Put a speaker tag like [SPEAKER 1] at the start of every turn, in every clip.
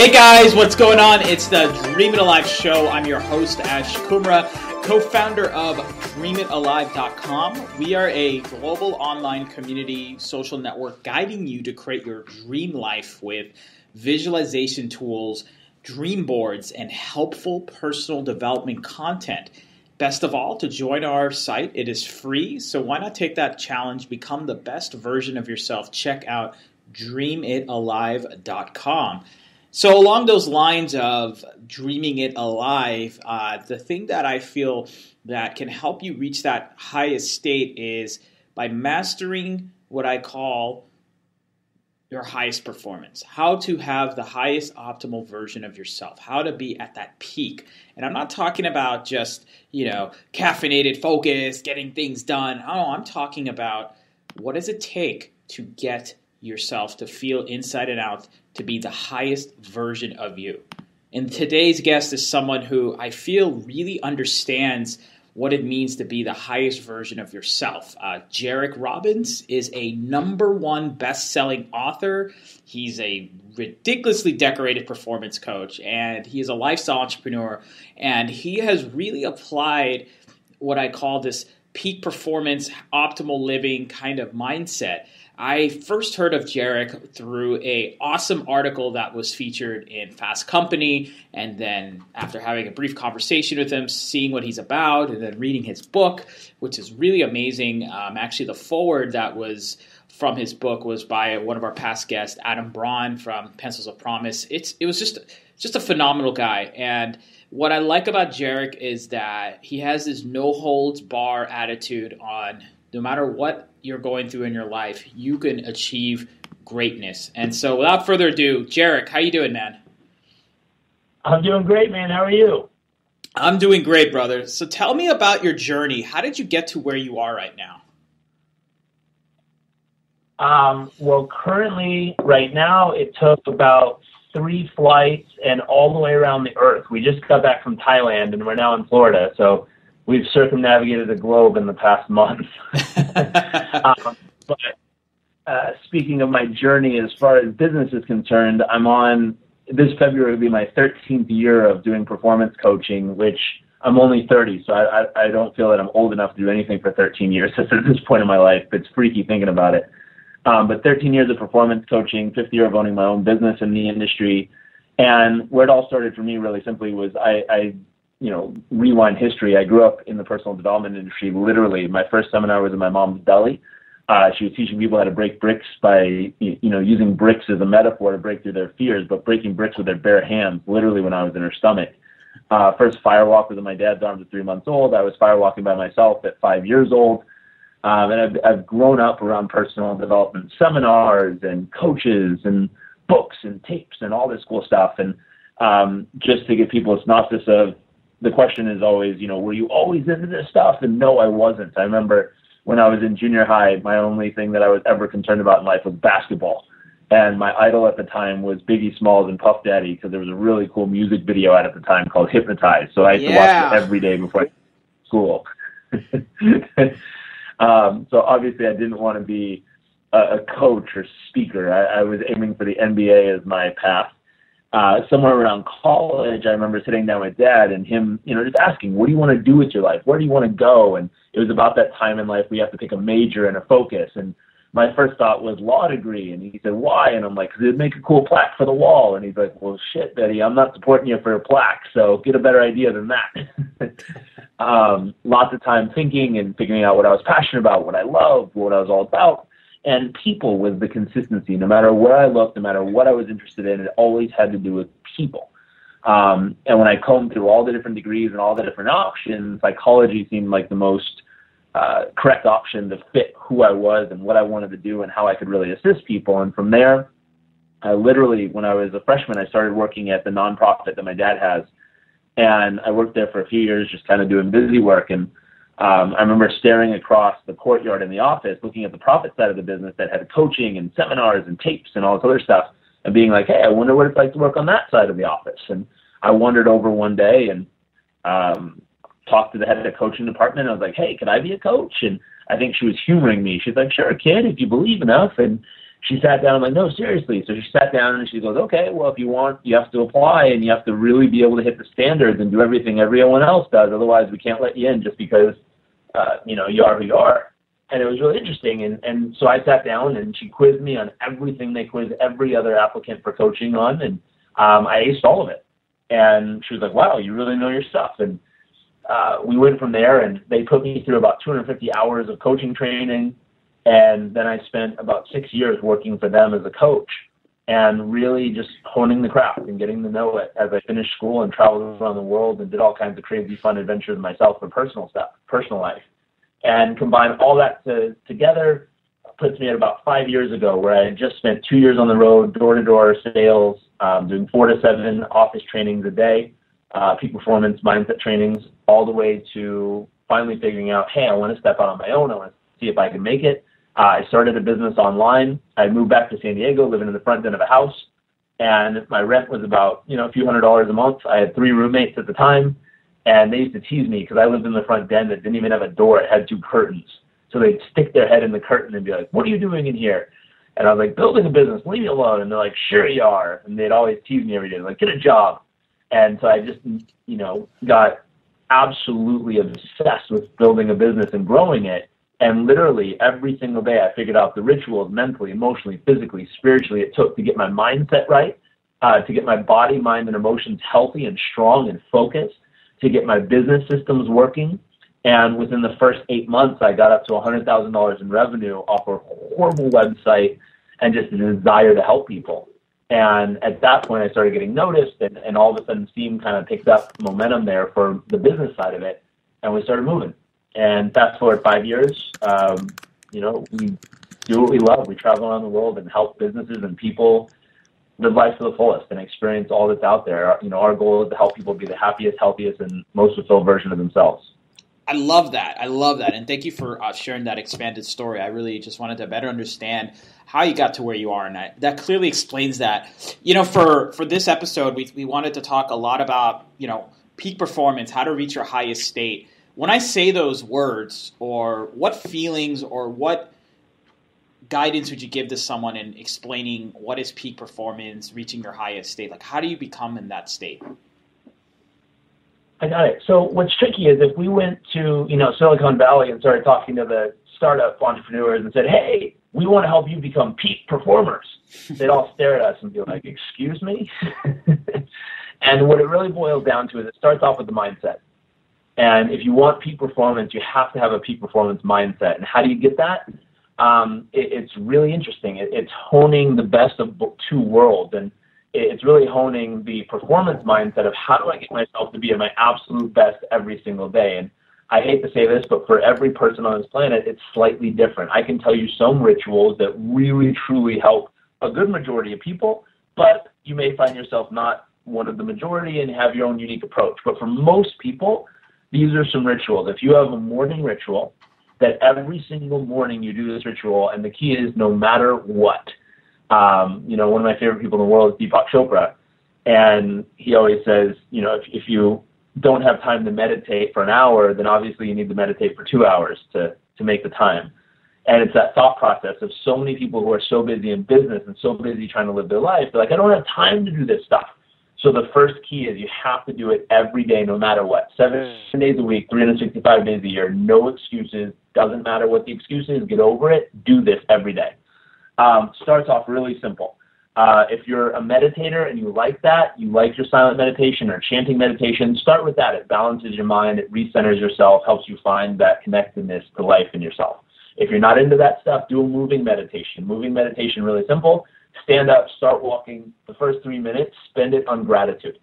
[SPEAKER 1] Hey guys, what's going on? It's the DreamItAlive show. I'm your host, Ash Kumra, co-founder of DreamItAlive.com. We are a global online community social network guiding you to create your dream life with visualization tools, dream boards, and helpful personal development content. Best of all, to join our site, it is free. So why not take that challenge, become the best version of yourself. Check out DreamItAlive.com. So along those lines of dreaming it alive, the thing that I feel that can help you reach that highest state is by mastering what I call your highest performance, how to have the highest optimal version of yourself, how to be at that peak. And I'm not talking about just, caffeinated focus, getting things done. Oh, I'm talking about what does it take to get yourself to feel inside and out to be the highest version of you. And today's guest is someone who I feel really understands what it means to be the highest version of yourself. Jairek Robbins is a #1 best-selling author. He's a ridiculously decorated performance coach, and he is a lifestyle entrepreneur. And he has really applied what I call this peak performance, optimal living kind of mindset. I first heard of Jairek through an awesome article that was featured in Fast Company, and then after having a brief conversation with him, seeing what he's about, and then reading his book, which is really amazing. Actually, the foreword that was from his book was by one of our past guests, Adam Braun from Pencils of Promise. It was just a phenomenal guy, and what I like about Jairek is that he has this no-holds-bar attitude on no matter what you're going through in your life, you can achieve greatness. And so without further ado, Jairek, how you doing, man?
[SPEAKER 2] I'm doing great, man. How are you?
[SPEAKER 1] I'm doing great, brother. So tell me about your journey. How did you get to where you are right now?
[SPEAKER 2] Well, currently, right now, it took about 3 flights and all the way around the earth. We just got back from Thailand, and we're now in Florida, so we've circumnavigated the globe in the past month. But speaking of my journey, as far as business is concerned, this February will be my 13th year of doing performance coaching, which I'm only 30, so I don't feel that I'm old enough to do anything for 13 years at this point in my life. It's freaky thinking about it. But 13 years of performance coaching, 5th year of owning my own business in the industry. And where it all started for me really simply was I rewind history. I grew up in the personal development industry. Literally, my first seminar was in my mom's belly. She was teaching people how to break bricks by, using bricks as a metaphor to break through their fears, but breaking bricks with their bare hands, literally when I was in her stomach. First firewalk was in my dad's arms at 3 months old. I was firewalking by myself at 5 years old. And I've grown up around personal development seminars and coaches and books and tapes and all this cool stuff. And just to give people a synopsis of, the question is always, were you always into this stuff? And no, I wasn't. I remember when I was in junior high, my only thing that I was ever concerned about in life was basketball. And my idol at the time was Biggie Smalls and Puff Daddy, because there was a really cool music video out at the time called Hypnotize. So I used to watch it every day before I went to school. So obviously I didn't want to be a coach or speaker. I was aiming for the NBA as my path. Somewhere around college, I remember sitting down with Dad and him, just asking, what do you want to do with your life? Where do you want to go? And it was about that time in life we have to pick a major and a focus. And my first thought was law degree. And he said, why? And I'm like, because it'd make a cool plaque for the wall. And he's like, well, shit, Betty, I'm not supporting you for a plaque. So get a better idea than that. Lots of time thinking and figuring out what I was passionate about, what I loved, what I was all about. And people was the consistency. No matter where I looked, no matter what I was interested in, it always had to do with people. And when I combed through all the different degrees and all the different options, psychology seemed like the most correct option to fit who I was and what I wanted to do and how I could really assist people. And from there, I literally, when I was a freshman, I started working at the nonprofit that my dad has. And I worked there for a few years just kind of doing busy work. And I remember staring across the courtyard in the office, looking at the profit side of the business that had coaching and seminars and tapes and all this other stuff, and being like, hey, I wonder what it's like to work on that side of the office. And I wandered over one day and talked to the head of the coaching department. I was like, hey, can I be a coach? And I think she was humoring me. She's like, sure, kid, if you believe enough. And she sat down. I'm like, no, seriously. So she sat down and she goes, okay, well, if you want, you have to apply and you have to really be able to hit the standards and do everything everyone else does. Otherwise, we can't let you in just because, you are who you are. And it was really interesting. And so I sat down and she quizzed me on everything they quiz every other applicant for coaching on. And I aced all of it. And she was like, wow, you really know your stuff. And we went from there, and they put me through about 250 hours of coaching training. And then I spent about 6 years working for them as a coach and really just honing the craft and getting to know it as I finished school and traveled around the world and did all kinds of crazy fun adventures myself for personal stuff, personal life. And combine all that together puts me at about 5 years ago, where I had just spent 2 years on the road, door-to-door sales, doing 4 to 7 office trainings a day, peak performance mindset trainings, all the way to finally figuring out, hey, I want to step out on my own. I want to see if I can make it. I started a business online. I moved back to San Diego, living in the front den of a house, and my rent was about, a few $100s a month. I had 3 roommates at the time, and they used to tease me because I lived in the front den that didn't even have a door. It had 2 curtains. So they'd stick their head in the curtain and be like, what are you doing in here? And I was like, building a business, leave me alone. And they're like, sure you are. And they'd always tease me every day, like, get a job. And so I just, got absolutely obsessed with building a business and growing it. And literally every single day I figured out the rituals mentally, emotionally, physically, spiritually it took to get my mindset right, to get my body, mind, and emotions healthy and strong and focused, to get my business systems working. And within the first 8 months, I got up to $100,000 in revenue off a horrible website and just a desire to help people. And at that point, I started getting noticed, and all of a sudden steam kind of picked up momentum there for the business side of it, and we started moving. And fast forward 5 years, we do what we love. We travel around the world and help businesses and people live life to the fullest and experience all that's out there. Our goal is to help people be the happiest, healthiest, and most fulfilled version of themselves.
[SPEAKER 1] I love that. And thank you for sharing that expanded story. I really just wanted to better understand how you got to where you are, and that clearly explains that. For this episode, we wanted to talk a lot about, peak performance, how to reach your highest state. When I say those words, or what feelings or what guidance would you give to someone in explaining what is peak performance, reaching your highest state? Like, how do you become in that state?
[SPEAKER 2] I got it. So what's tricky is if we went to, Silicon Valley and started talking to the startup entrepreneurs and said, hey, we want to help you become peak performers, they'd all stare at us and be like, excuse me? And what it really boils down to is it starts off with the mindset. And if you want peak performance, you have to have a peak performance mindset. And how do you get that? It's really interesting. It's honing the best of 2 worlds. And it's really honing the performance mindset of how do I get myself to be at my absolute best every single day. And I hate to say this, but for every person on this planet, it's slightly different. I can tell you some rituals that really, truly help a good majority of people, but you may find yourself not one of the majority and have your own unique approach. But for most people, these are some rituals. If you have a morning ritual, that every single morning you do this ritual, and the key is no matter what. One of my favorite people in the world is Deepak Chopra, and he always says, if you don't have time to meditate for an hour, then obviously you need to meditate for 2 hours to make the time. And it's that thought process of so many people who are so busy in business and so busy trying to live their life, they're like, I don't have time to do this stuff. So the first key is you have to do it every day, no matter what. 7 days a week, 365 days a year, no excuses. Doesn't matter what the excuse is, get over it. Do this every day. Starts off really simple. If you're a meditator and you like that, you like your silent meditation or chanting meditation, start with that. It balances your mind, it recenters yourself, helps you find that connectedness to life and yourself. If you're not into that stuff, do a moving meditation. Moving meditation, really simple. Stand up, start walking. The first 3 minutes, spend it on gratitude,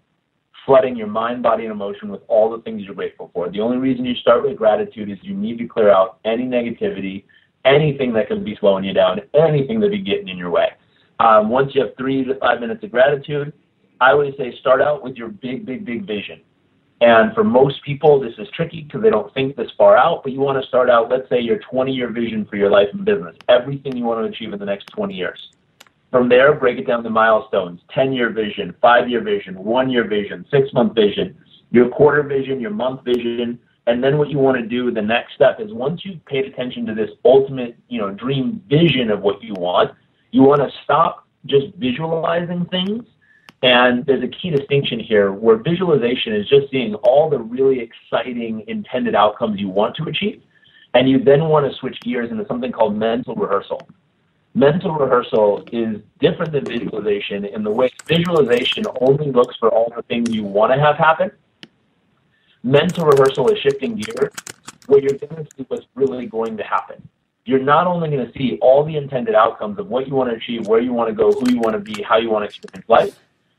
[SPEAKER 2] flooding your mind, body, and emotion with all the things you're grateful for. The only reason you start with gratitude is you need to clear out any negativity, anything that can be slowing you down, anything that be getting in your way. Once you have 3 to 5 minutes of gratitude, I always say start out with your big, big, big vision. And for most people, this is tricky because they don't think this far out, but you want to start out, let's say, your 20-year vision for your life and business, everything you want to achieve in the next 20 years. From there, break it down to milestones, 10-year vision, 5-year vision, 1-year vision, 6-month vision, your quarter vision, your month vision. And then what you want to do, the next step is once you've paid attention to this ultimate, dream vision of what you want, You want to stop just visualizing things. And there's a key distinction here where visualization is just seeing all the really exciting intended outcomes you want to achieve. And you then want to switch gears into something called mental rehearsal. Mental rehearsal is different than visualization in the way visualization only looks for all the things you want to have happen. Mental rehearsal is shifting gears where you're going to see what's really going to happen. You're not only going to see all the intended outcomes of what you want to achieve, where you want to go, who you want to be, how you want to experience life,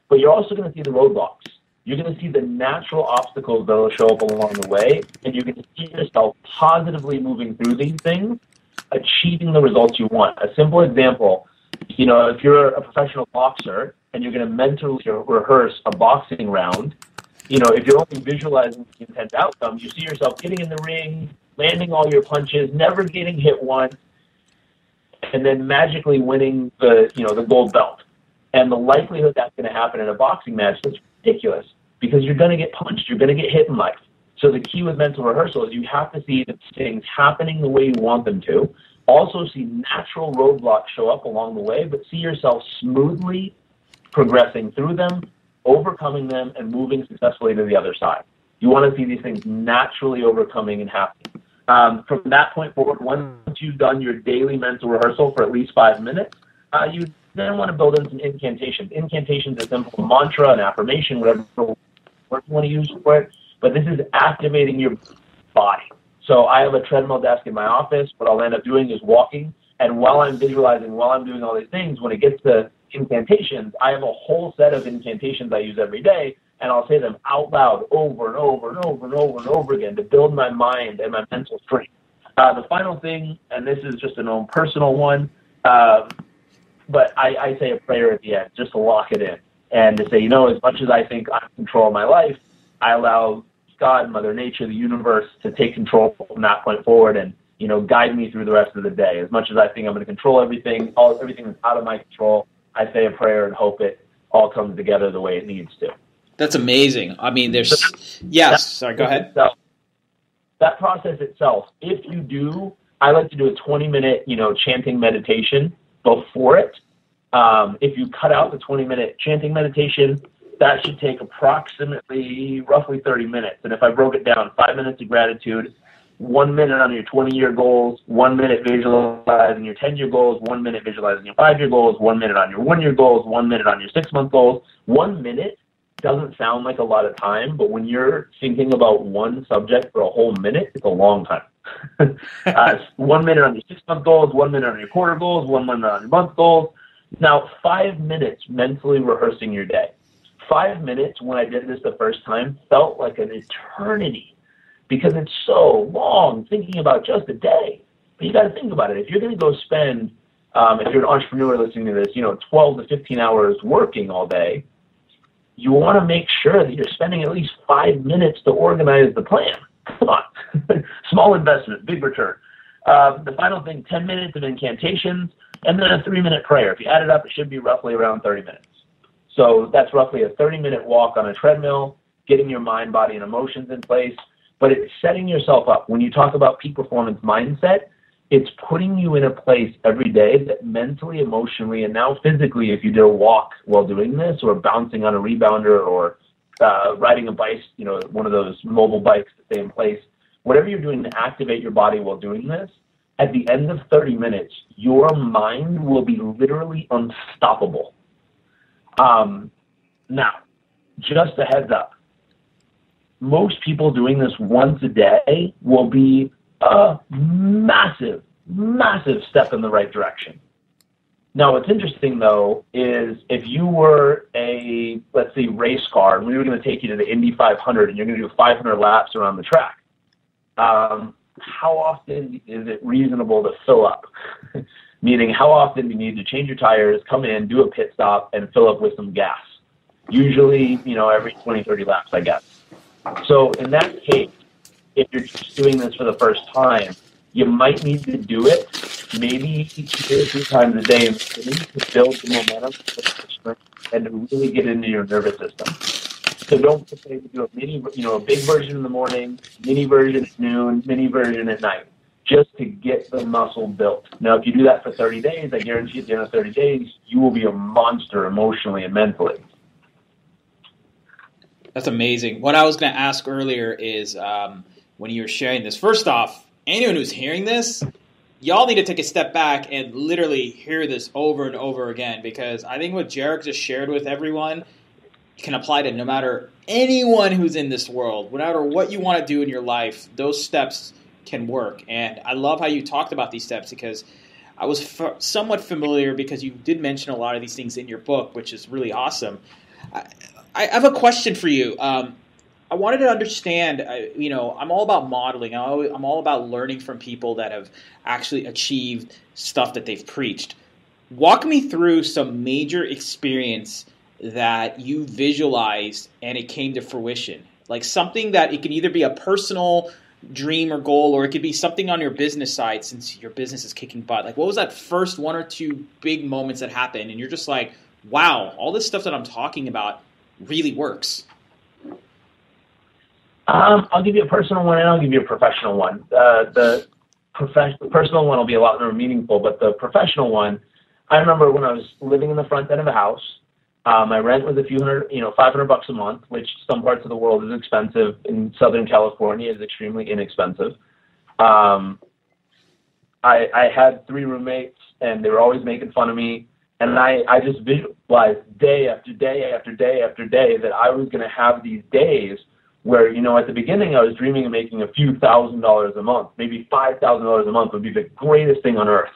[SPEAKER 2] but you're also going to see the roadblocks. You're going to see the natural obstacles that will show up along the way, and you're going to see yourself positively moving through these things, achieving the results you want. A simple example, if you're a professional boxer and you're going to mentally rehearse a boxing round, if you're only visualizing the intended outcome, you see yourself getting in the ring, landing all your punches, never getting hit once, and then magically winning the gold belt. And the likelihood that's going to happen in a boxing match is ridiculous because you're going to get punched, you're going to get hit in life. So the key with mental rehearsal is you have to see the things happening the way you want them to, also see natural roadblocks show up along the way, but see yourself smoothly progressing through them, overcoming them, and moving successfully to the other side. You want to see these things naturally overcoming and happening. From that point forward, once you've done your daily mental rehearsal for at least 5 minutes, you then want to build in some incantations. Incantations is simple mantra, an affirmation, whatever word you want to use for it, but this is activating your body. So I have a treadmill desk in my office. What I'll end up doing is walking, and while I'm visualizing, while I'm doing all these things, when it gets to incantations, I have a whole set of incantations I use every day, and I'll say them out loud over and over and over and over and over again to build my mind and my mental strength. The final thing, and this is just an own personal one, but I say a prayer at the end just to lock it in and to say, as much as I think I'm in control of my life, I allow God, Mother Nature, the universe to take control from that point forward and, guide me through the rest of the day. As much as I think I'm going to control everything, everything that's out of my control, I say a prayer and hope it all comes together the way it needs to.
[SPEAKER 1] That's amazing. I mean, sorry, go ahead.
[SPEAKER 2] That process itself, if you do, I like to do a 20-minute, chanting meditation before it. If you cut out the 20-minute chanting meditation, that should take roughly 30 minutes. And if I broke it down, 5 minutes of gratitude, 1 minute on your 20-year goals, 1 minute visualizing your 10-year goals, 1 minute visualizing your 5-year goals, 1 minute on your 1-year goals, 1 minute on your 6-month goals. 1 minute doesn't sound like a lot of time, but when you're thinking about one subject for a whole minute, it's a long time. 1 minute on your 6-month goals, 1 minute on your quarter goals, 1 minute on your month goals. Now, 5 minutes mentally rehearsing your day. 5 minutes when I did this the first time felt like an eternity because it's so long thinking about just a day. But you got to think about it. If you're going to go spend, if you're an entrepreneur listening to this, 12 to 15 hours working all day, you want to make sure that you're spending at least 5 minutes to organize the plan. Come on. Small investment, big return. The final thing, 10 minutes of incantations, and then a 3-minute prayer. If you add it up, it should be roughly around 30 minutes. So that's roughly a 30-minute walk on a treadmill, getting your mind, body, and emotions in place. But it's setting yourself up. When you talk about peak performance mindset, it's putting you in a place every day that mentally, emotionally, and now physically, if you did a walk while doing this, or bouncing on a rebounder, or riding a bike, one of those mobile bikes that stay in place, whatever you're doing to activate your body while doing this, at the end of 30 minutes, your mind will be literally unstoppable. Now, just a heads up, most people doing this once a day will be a massive, massive step in the right direction. Now, what's interesting, though, is if you were a, let's say, race car, and we were going to take you to the Indy 500, and you're going to do 500 laps around the track, how often is it reasonable to fill up? Meaning, how often do you need to change your tires, come in, do a pit stop, and fill up with some gas? Usually, every 20, 30 laps, I guess. So in that case, if you're just doing this for the first time, you might need to do it maybe 2 or 3 times a day to build the momentum and to really get into your nervous system. So don't say to do a big version in the morning, mini version at noon, mini version at night. just to get the muscle built. Now, if you do that for 30 days, I guarantee at the end of 30 days, you will be a monster emotionally and mentally.
[SPEAKER 1] That's amazing. What I was going to ask earlier is when you were sharing this, first off, anyone who's hearing this, y'all need to take a step back and literally hear this over and over again, because I think what Jairek just shared with everyone can apply to no matter anyone who's in this world. No matter what you want to do in your life, those steps can work. And I love how you talked about these steps, because I was somewhat familiar, because you did mention a lot of these things in your book, which is really awesome. I have a question for you. I wanted to understand, I'm all about modeling. I'm all about learning from people that have actually achieved stuff that they've preached. Walk me through some major experience that you visualized and it came to fruition. Like something that it can either be a personal dream or goal, or it could be something on your business side, since your business is kicking butt. Like, what was that first one or two big moments that happened and you're just like, wow, all this stuff that I'm talking about really works?
[SPEAKER 2] I'll give you a personal one and I'll give you a professional one. The personal one will be a lot more meaningful, but the professional one, I remember when I was living in the front end of a house, my rent was a few hundred, $500 a month, which some parts of the world is expensive. In Southern California is extremely inexpensive. I had 3 roommates and they were always making fun of me. And I just visualized day after day after day after day that I was going to have these days where, at the beginning I was dreaming of making a few $1,000s a month. Maybe $5,000 a month would be the greatest thing on earth.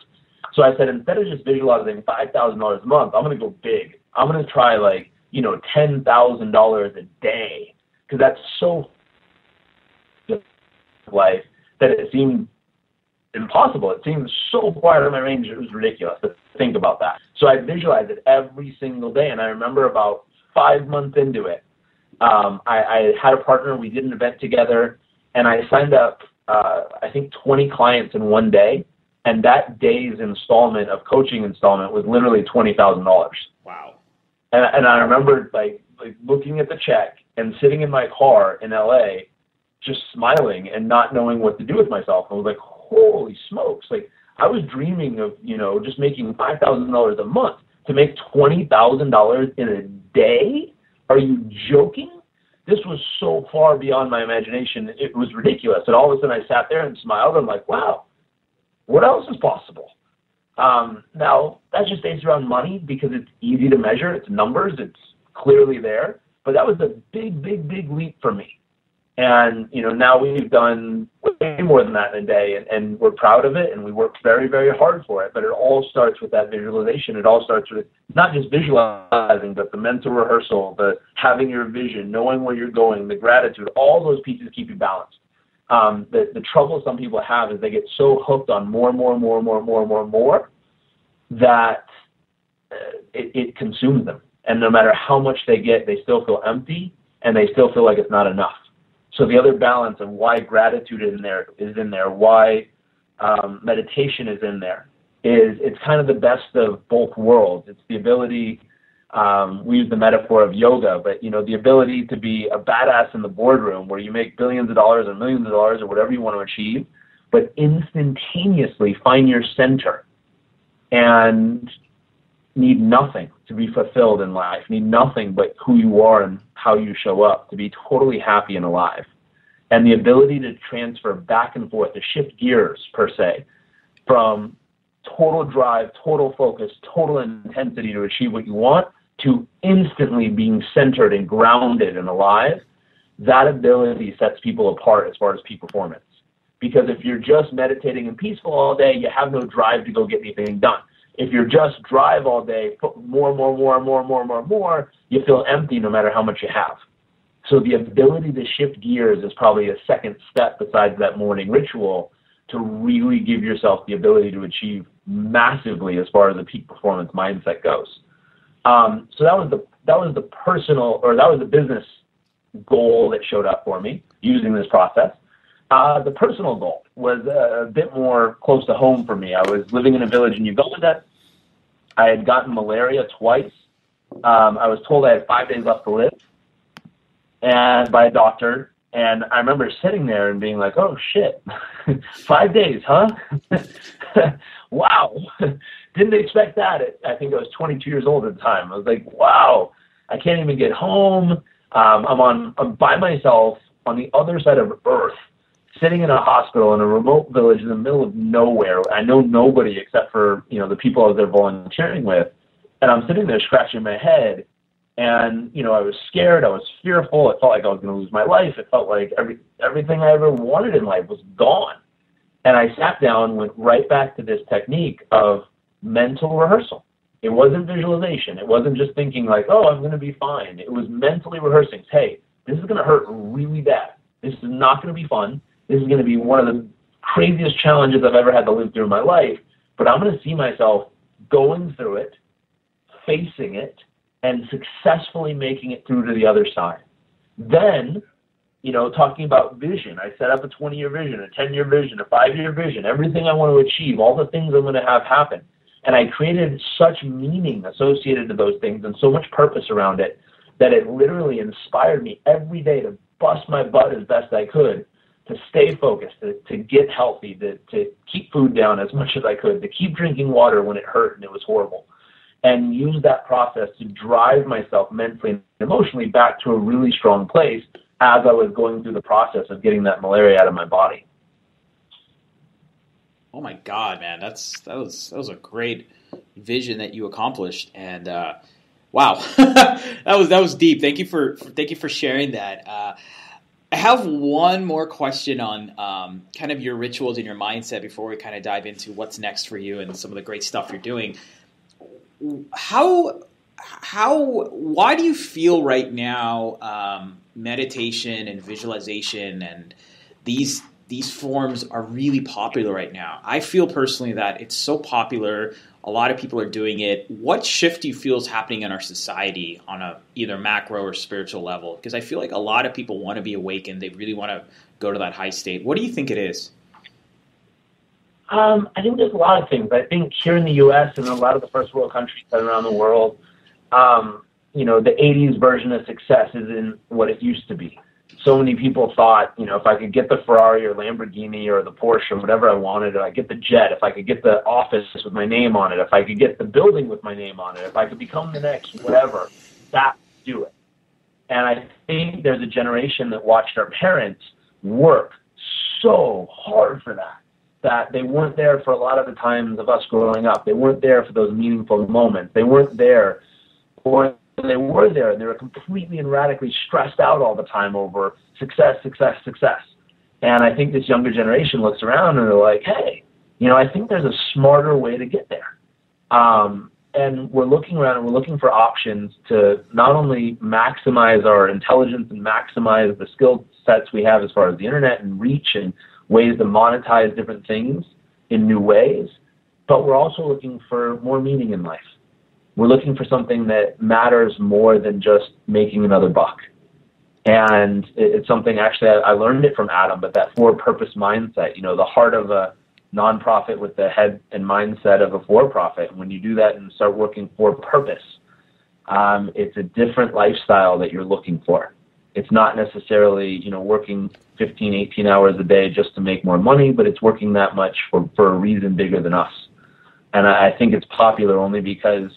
[SPEAKER 2] So I said, instead of just visualizing $5,000 a month, I'm going to go big. I'm going to try $10,000 a day, because that's so life that it seemed impossible. It seemed so far out of my range, it was ridiculous to think about that. So I visualized it every single day, and I remember about 5 months into it, I had a partner, we did an event together, and I signed up, I think 20 clients in one day, and that day's coaching installment was literally $20,000.
[SPEAKER 1] Wow.
[SPEAKER 2] And I remember like looking at the check and sitting in my car in LA, just smiling and not knowing what to do with myself. I was like, holy smokes. Like, I was dreaming of, just making $5,000 a month. To make $20,000 in a day? Are you joking? This was so far beyond my imagination. It was ridiculous. And all of a sudden I sat there and smiled. I'm like, wow, what else is possible? Now, that just stays around money because it's easy to measure. It's numbers. It's clearly there. But that was a big, big, big leap for me. And, now we've done way more than that in a day, and we're proud of it, and we work very, very hard for it. But it all starts with that visualization. It all starts with not just visualizing, but the mental rehearsal, the having your vision, knowing where you're going, the gratitude. All those pieces keep you balanced. The trouble some people have is they get so hooked on more that it consumes them. And no matter how much they get, they still feel empty, and they still feel like it's not enough. So the other balance of why gratitude is in there, why meditation is in there, is it's kind of the best of both worlds. It's the ability, we use the metaphor of yoga, but the ability to be a badass in the boardroom where you make billions of dollars or millions of dollars or whatever you want to achieve, but instantaneously find your center and need nothing to be fulfilled in life, need nothing but who you are and how you show up to be totally happy and alive. And the ability to transfer back and forth, to shift gears per se, from total drive, total focus, total intensity to achieve what you want, to instantly being centered and grounded and alive, that ability sets people apart as far as peak performance. Because if you're just meditating and peaceful all day, you have no drive to go get anything done. If you're just drive all day, put more, you feel empty no matter how much you have. So the ability to shift gears is probably a second step besides that morning ritual to really give yourself the ability to achieve massively as far as the peak performance mindset goes. So that was the business goal that showed up for me using this process. The personal goal was a bit more close to home for me. I was living in a village in Uganda. I had gotten malaria twice. I was told I had 5 days left to live, and by a doctor, And I remember sitting there and being like, oh, shit, 5 days, huh? Wow. Didn't expect that. I think I was 22 years old at the time. I was like, wow, I can't even get home. I'm by myself on the other side of Earth, sitting in a hospital in a remote village in the middle of nowhere. I know nobody except for, the people I was there volunteering with. And I'm sitting there scratching my head. And, I was scared. I was fearful. It felt like I was going to lose my life. It felt like everything I ever wanted in life was gone. And I sat down, went right back to this technique of mental rehearsal. It wasn't visualization. It wasn't just thinking like, oh, I'm going to be fine. It was mentally rehearsing. Hey, this is going to hurt really bad. This is not going to be fun. This is going to be one of the craziest challenges I've ever had to live through in my life. But I'm going to see myself going through it, facing it, and successfully making it through to the other side. Then, talking about vision, I set up a 20-year vision, a 10-year vision, a 5-year vision, everything I want to achieve, all the things I'm going to have happen. And I created such meaning associated to those things and so much purpose around it that it literally inspired me every day to bust my butt as best I could, to stay focused, to get healthy, to keep food down as much as I could, to keep drinking water when it hurt and it was horrible, and use that process to drive myself mentally and emotionally back to a really strong place as I was going through the process of getting that malaria out of my body.
[SPEAKER 1] Oh my God, man, that was a great vision that you accomplished, and wow, that was deep. Thank you for sharing that. I have one more question on kind of your rituals and your mindset before we kind of dive into what's next for you and some of the great stuff you're doing. Why do you feel right now meditation and visualization and these forms are really popular right now? I feel personally that it's so popular. A lot of people are doing it. What shift do you feel is happening in our society on a either macro or spiritual level? Because I feel like a lot of people want to be awakened. They really want to go to that high state. What do you think it is?
[SPEAKER 2] I think there's a lot of things. I think here in the U.S. and a lot of the first world countries around the world, the 80s version of success isn't what it used to be. So many people thought, if I could get the Ferrari or Lamborghini or the Porsche or whatever I wanted, if I get the jet, if I could get the office with my name on it, if I could get the building with my name on it, if I could become the next whatever, that would do it. And I think there's a generation that watched our parents work so hard for that they weren't there for a lot of the times of us growing up. They weren't there for those meaningful moments. They weren't there, or they were there and they were completely and radically stressed out all the time over success. And I think this younger generation looks around and they're like, hey, I think there's a smarter way to get there. And we're looking around and we're looking for options to not only maximize our intelligence and maximize the skill sets we have as far as the internet and reach and ways to monetize different things in new ways, but we're also looking for more meaning in life. We're looking for something that matters more than just making another buck. And it's something, actually, I learned it from Adam, but that for-purpose mindset, the heart of a nonprofit with the head and mindset of a for-profit. When you do that and start working for purpose, it's a different lifestyle that you're looking for. It's not necessarily, working 15, 18 hours a day just to make more money, but it's working that much for a reason bigger than us. And I think it's popular only because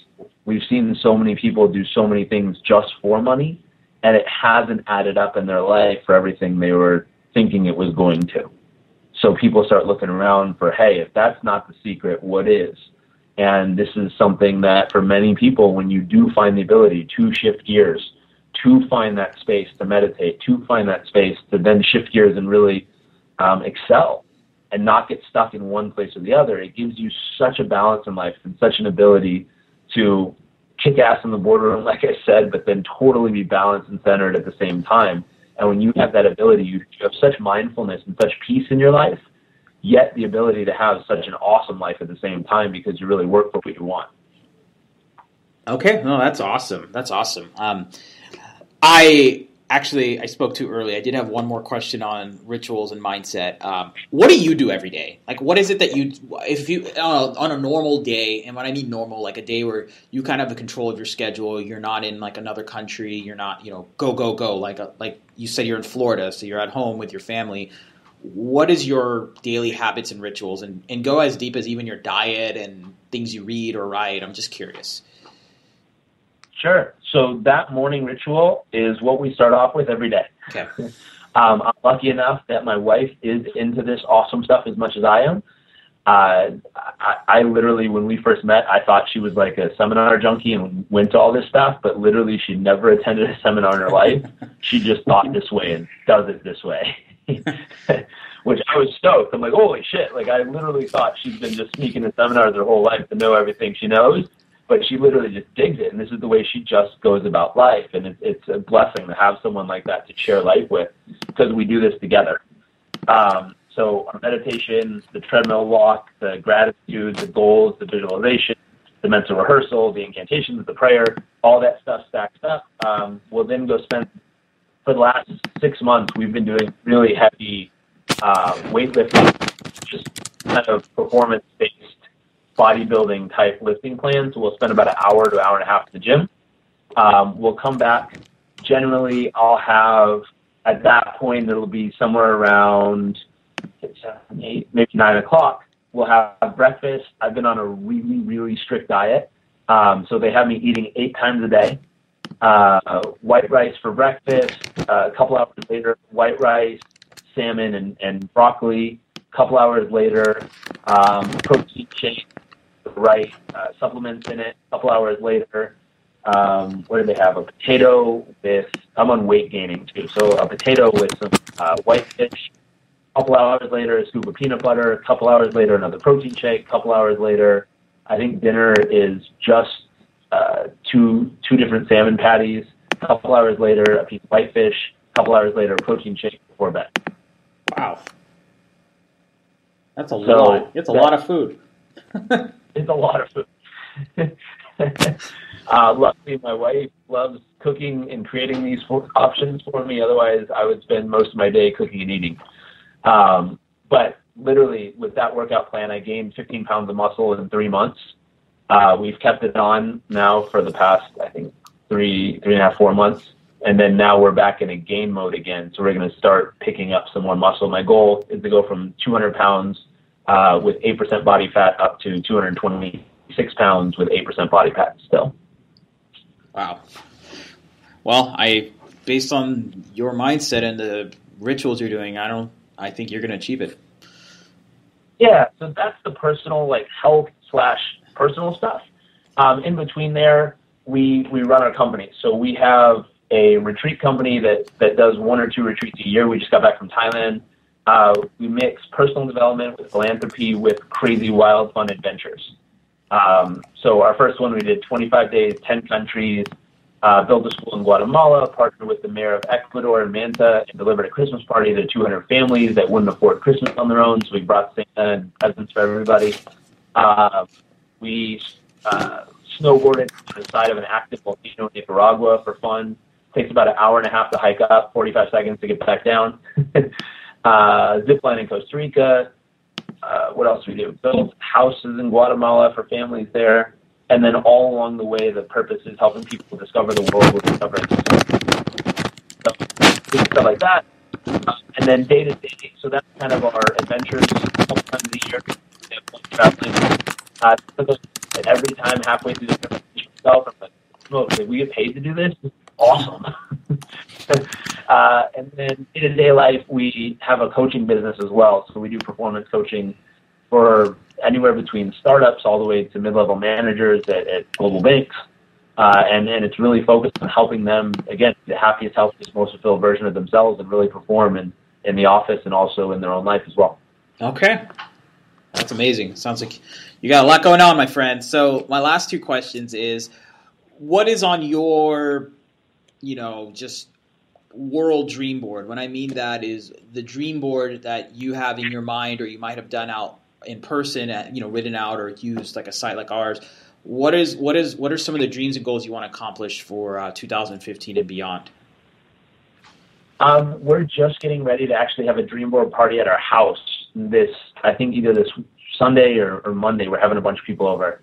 [SPEAKER 2] we've seen so many people do so many things just for money, and it hasn't added up in their life for everything they were thinking it was going to. So people start looking around for, hey, if that's not the secret, what is? And this is something that for many people, when you do find the ability to shift gears, to find that space to meditate, to find that space to then shift gears and really excel and not get stuck in one place or the other, it gives you such a balance in life and such an ability to kick ass in the boardroom, like I said, but then totally be balanced and centered at the same time. And when you have that ability, you have such mindfulness and such peace in your life, yet the ability to have such an awesome life at the same time because you really work for what you want. Okay,
[SPEAKER 1] no, that's awesome. That's awesome. I Actually, I spoke too early. I did have one more question on rituals and mindset. What do you do every day? Like, what is it that if you on a normal day, and when I mean normal, like a day where you kind of have the control of your schedule, you're not in like another country, you're not, go, go, go. Like you said, you're in Florida, so you're at home with your family. What is your daily habits and rituals? And go as deep as even your diet and things you read or write. I'm just curious.
[SPEAKER 2] Sure. So that morning ritual is what we start off with every day.
[SPEAKER 1] Okay.
[SPEAKER 2] I'm lucky enough that my wife is into this awesome stuff as much as I am. I literally, when we first met, I thought she was like a seminar junkie and went to all this stuff, but literally she never attended a seminar in her life. She just thought this way and does it this way, which I was stoked. I'm like, holy shit. Like, I literally thought she's been just sneaking to seminars her whole life to know everything she knows. But she literally just digs it, and this is the way she just goes about life. And it's a blessing to have someone like that to share life with, because we do this together. So our meditation, the treadmill walk, the gratitude, the goals, the visualization, the mental rehearsal, the incantations, the prayer, all that stuff stacks up. We'll then go spend, for the last 6 months, we've been doing really heavy weightlifting, just kind of performance-based bodybuilding type lifting plans. So we'll spend about an hour to hour and a half at the gym. We'll come back. Generally, I'll have, at that point, it'll be somewhere around 7, 8, maybe 9 o'clock. We'll have breakfast. I've been on a really, really strict diet. So they have me eating 8 times a day. White rice for breakfast. A couple hours later, white rice, salmon, and broccoli. A couple hours later, protein shake, right, supplements in it. A couple hours later, what do they have? A potato with, I'm on weight gaining too, so a potato with some white fish. A couple hours later, a scoop of peanut butter. A couple hours later, another protein shake. A couple hours later, I think dinner is just two different salmon patties. A couple hours later, a piece of white fish. A couple hours later, a protein shake before bed.
[SPEAKER 1] Wow. That's a lot. It's a lot of food.
[SPEAKER 2] It's a lot of food. Luckily, my wife loves cooking and creating these options for me. Otherwise, I would spend most of my day cooking and eating. But literally, with that workout plan, I gained 15 pounds of muscle in 3 months. We've kept it on now for the past, I think, 3.5, 4 months. And then now we're back in a gain mode again. So we're going to start picking up some more muscle. My goal is to go from 200 pounds with 8% body fat up to 226 pounds with 8% body fat still.
[SPEAKER 1] Wow. Well, based on your mindset and the rituals you're doing, I think you're going to achieve it.
[SPEAKER 2] Yeah. So that's the personal, like, health/personal stuff. In between there, we run our company. So we have a retreat company that does 1 or 2 retreats a year. We just got back from Thailand. We mix personal development with philanthropy with crazy, wild, fun adventures. So our first one, we did 25 days, 10 countries, built a school in Guatemala, partnered with the mayor of Ecuador in Manta, and delivered a Christmas party to 200 families that wouldn't afford Christmas on their own. So we brought Santa and presents for everybody. We snowboarded to the side of an active volcano in Nicaragua for fun. Takes about an hour and a half to hike up, 45 seconds to get back down. Zipline in Costa Rica. What else do we do? Built houses in Guatemala for families there. And then all along the way, the purpose is helping people discover the world with discovering themselves. So, stuff like that. And then day to day, so that's kind of our adventures. A couple times a year, we have traveling. And every time halfway through the trip, I'm like, oh, did we get paid to do this? Awesome. And then day-to-day life, we have a coaching business as well. So we do performance coaching for anywhere between startups all the way to mid-level managers at global banks. And it's really focused on helping them, again, the happiest, healthiest, most fulfilled version of themselves and really perform in the office and also in their own life as well.
[SPEAKER 1] Okay. That's amazing. Sounds like you got a lot going on, my friend. So my last 2 questions is, what is on your, just world dream board? When I mean that is the dream board that you have in your mind or you might have done out in person, written out or used like a site like ours. What are some of the dreams and goals you want to accomplish for 2015 and beyond?
[SPEAKER 2] We're just getting ready to actually have a dream board party at our house I think either this Sunday or Monday. We're having a bunch of people over,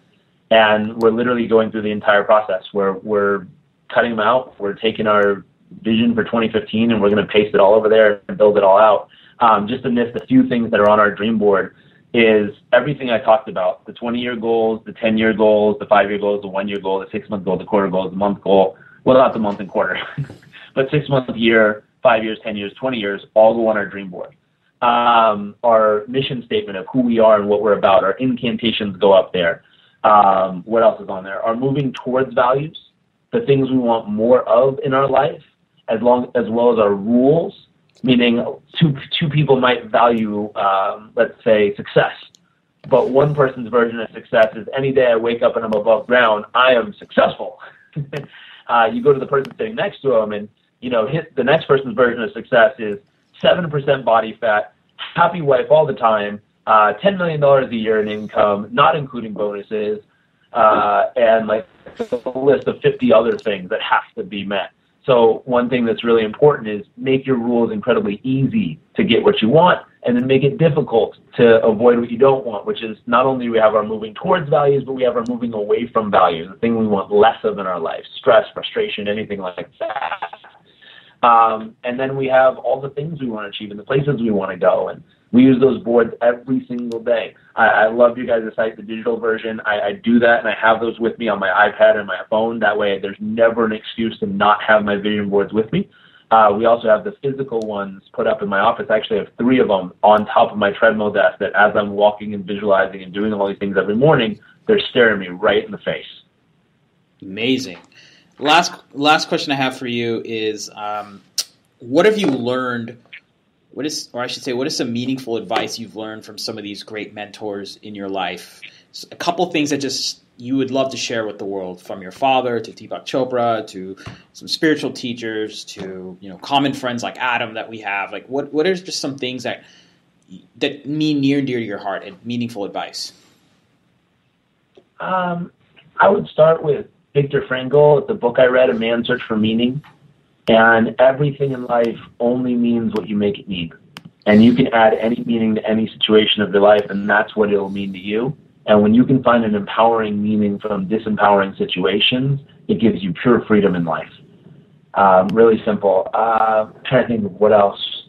[SPEAKER 2] and we're literally going through the entire process where we're cutting them out. We're taking our vision for 2015 and we're going to paste it all over there and build it all out. Just to list a few things that are on our dream board is everything I talked about: the 20-year goals, the 10-year goals, the 5-year goals, the 1-year goal, the 6-month goal, the quarter goal, the month goal. Well, not the month and quarter, but 6 months, year, 5 years, 10 years, 20 years, all go on our dream board. Our mission statement of who we are and what we're about, our incantations go up there. What else is on there? Our moving towards values, the things we want more of in our life, as well as our rules, meaning two people might value, let's say, success. But one person's version of success is any day I wake up and I'm above ground, I am successful. You go to the person sitting next to him and, the next person's version of success is 7% body fat, happy wife all the time, $10 million a year in income, not including bonuses, and like a list of 50 other things that have to be met. So one thing that's really important is make your rules incredibly easy to get what you want, and then make it difficult to avoid what you don't want, which is not only we have our moving towards values, but we have our moving away from values, the thing we want less of in our life: stress, frustration, anything like that. And then we have all the things we want to achieve and the places we want to go. And we use those boards every single day. I love you guys' site, the digital version. I do that, and I have those with me on my iPad and my phone. That way there's never an excuse to not have my vision boards with me. We also have the physical ones put up in my office. I actually have 3 of them on top of my treadmill desk that as I'm walking and visualizing and doing all these things every morning, they're staring me right in the face.
[SPEAKER 1] Amazing. Last question I have for you is, what have you learned? What is some meaningful advice you've learned from some of these great mentors in your life? So a couple things that just you would love to share with the world, from your father to Deepak Chopra to some spiritual teachers to common friends like Adam that we have. Like what are just some things that mean near and dear to your heart and meaningful advice?
[SPEAKER 2] I would start with Viktor Frankl, the book I read, A Man's Search for Meaning. And everything in life only means what you make it mean. And you can add any meaning to any situation of your life, and that's what it'll mean to you. And when you can find an empowering meaning from disempowering situations, it gives you pure freedom in life. Really simple. I'm trying to think of what else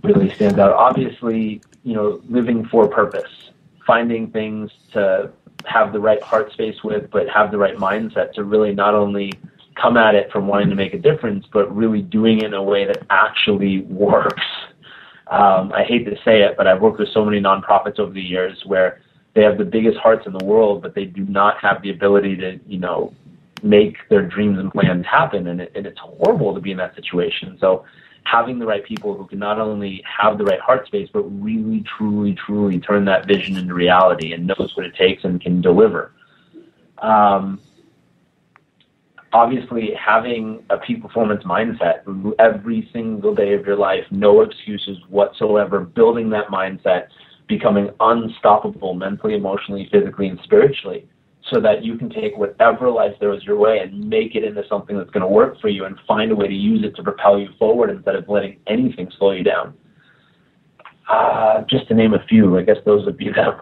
[SPEAKER 2] really stands out. Obviously, living for purpose, finding things to have the right heart space with, but have the right mindset to really not only come at it from wanting to make a difference, but really doing it in a way that actually works. I hate to say it, but I've worked with so many nonprofits over the years where they have the biggest hearts in the world, but they do not have the ability to, make their dreams and plans happen. And it's horrible to be in that situation. So having the right people who can not only have the right heart space, but really, truly, truly turn that vision into reality and knows what it takes and can deliver. Obviously, having a peak performance mindset every single day of your life, no excuses whatsoever, building that mindset, becoming unstoppable mentally, emotionally, physically, and spiritually, so that you can take whatever life throws your way and make it into something that's going to work for you and find a way to use it to propel you forward instead of letting anything slow you down. Just to name a few, I guess those would be them.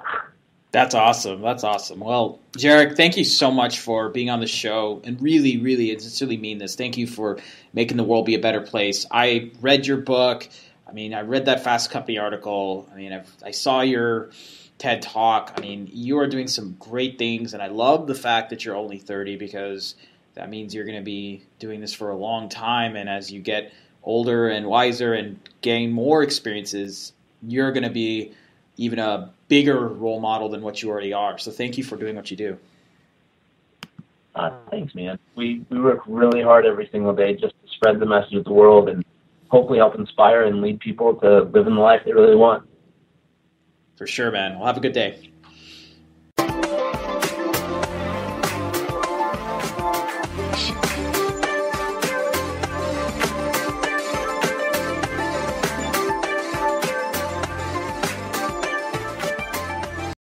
[SPEAKER 1] That's awesome. Well, Jairek, thank you so much for being on the show. And really, really, I sincerely mean this. Thank you for making the world be a better place. I read your book. I read that Fast Company article. I saw your TED Talk. You are doing some great things. And I love the fact that you're only 30, because that means you're going to be doing this for a long time. And as you get older and wiser and gain more experiences, you're going to be even a bigger role model than what you already are. So thank you for doing what you do.
[SPEAKER 2] Thanks, man. We work really hard every single day just to spread the message of the world and hopefully help inspire and lead people to live in the life they really want.
[SPEAKER 1] For sure, man. Well, have a good day.